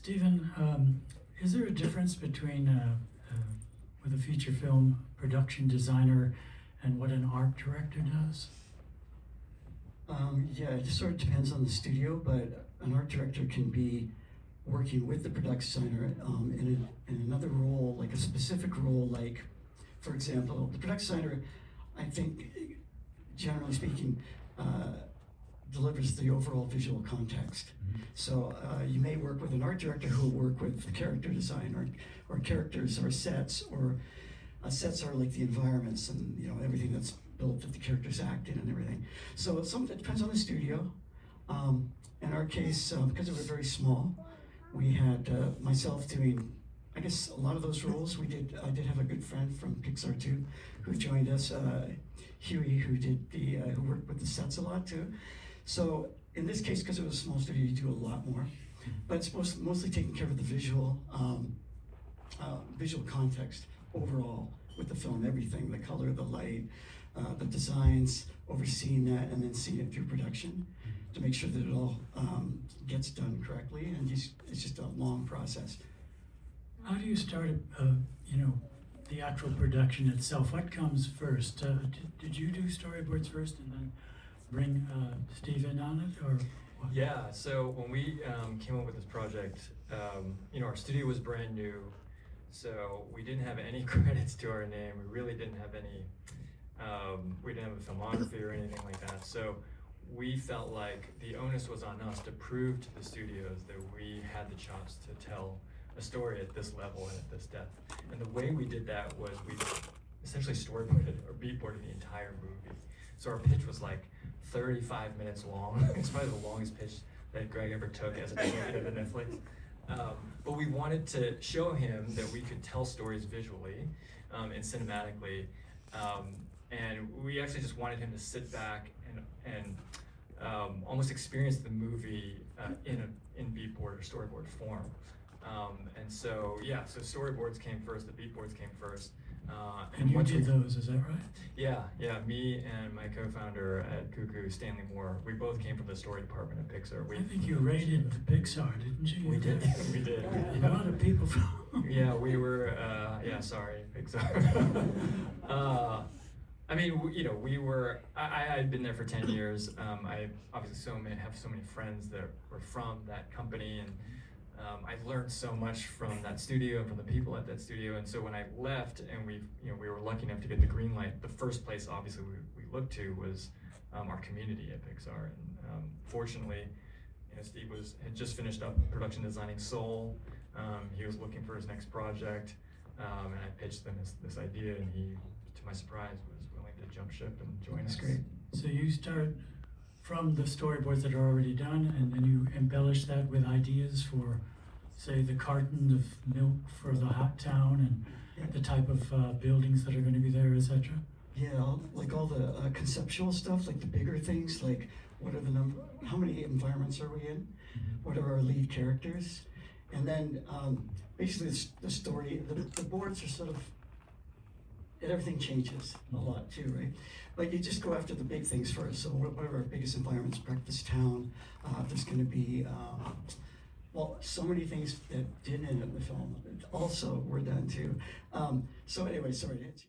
Stephen, is there a difference between with a feature film production designer and what an art director does? Yeah, it just sort of depends on the studio, but an art director can be working with the production designer in another role, like a specific role, like, for example, the production designer, I think, generally speaking, delivers the overall visual context. So you may work with an art director who will work with the character design or characters or sets, or sets are like the environments and everything that's built that the characters act in and everything. So it depends on the studio. In our case, because we were very small, we had myself doing, I guess, a lot of those roles. I did have a good friend from Pixar too, who joined us, Huey, who worked with the sets a lot too. So in this case, because it was a small studio, you do a lot more. But it's mostly taking care of the visual context overall with the film, everything, the color, the light, the designs, overseeing that, and then seeing it through production to make sure that it all gets done correctly. And it's just a long process. How do you start, the actual production itself? What comes first? Did you do storyboards first and then bring Steve in on it, or what? Yeah, so when we came up with this project, our studio was brand new, so we didn't have any credits to our name. We really didn't have any, we didn't have a filmography or anything like that. So we felt like the onus was on us to prove to the studios that we had the chops to tell a story at this level and at this depth. And the way we did that was we essentially storyboarded or beatboarded the entire movie. So our pitch was like 35 minutes long. It's probably the longest pitch that Greg ever took as a executive at Netflix. But we wanted to show him that we could tell stories visually and cinematically. And we actually just wanted him to sit back and almost experience the movie in beatboard or storyboard form. And so, yeah, so storyboards came first, the beatboards came first. And you did those, is that right? Yeah, me and my co-founder at Cuckoo, Stanley Moore, we both came from the story department at Pixar. I think you raided the Pixar, didn't you? We did. We did. A lot of people from. Yeah, we were. Sorry, Pixar. I mean, we were. I had been there for 10 years. I obviously have so many friends that were from that company, and I learned so much from that studio and from the people at that studio. And so when I left, and we were lucky enough to get the green light, the first place obviously we looked to was our community at Pixar. And fortunately, Steve had just finished up production designing Soul. He was looking for his next project, and I pitched him this idea, and he, to my surprise, was willing to jump ship and join us. That's great. So you start from the storyboards that are already done, and then you embellish that with ideas for, say, the carton of milk for the hot town and the type of buildings that are going to be there, etc. Yeah, like all the conceptual stuff, like the bigger things, like what are how many environments are we in? What are our lead characters? And then basically the story, the boards are sort of, and everything changes a lot too, right? But you just go after the big things first. So what are our biggest environments? Breakfast Town. There's going to be, so many things that didn't end up in the film also were done too. So anyway, sorry.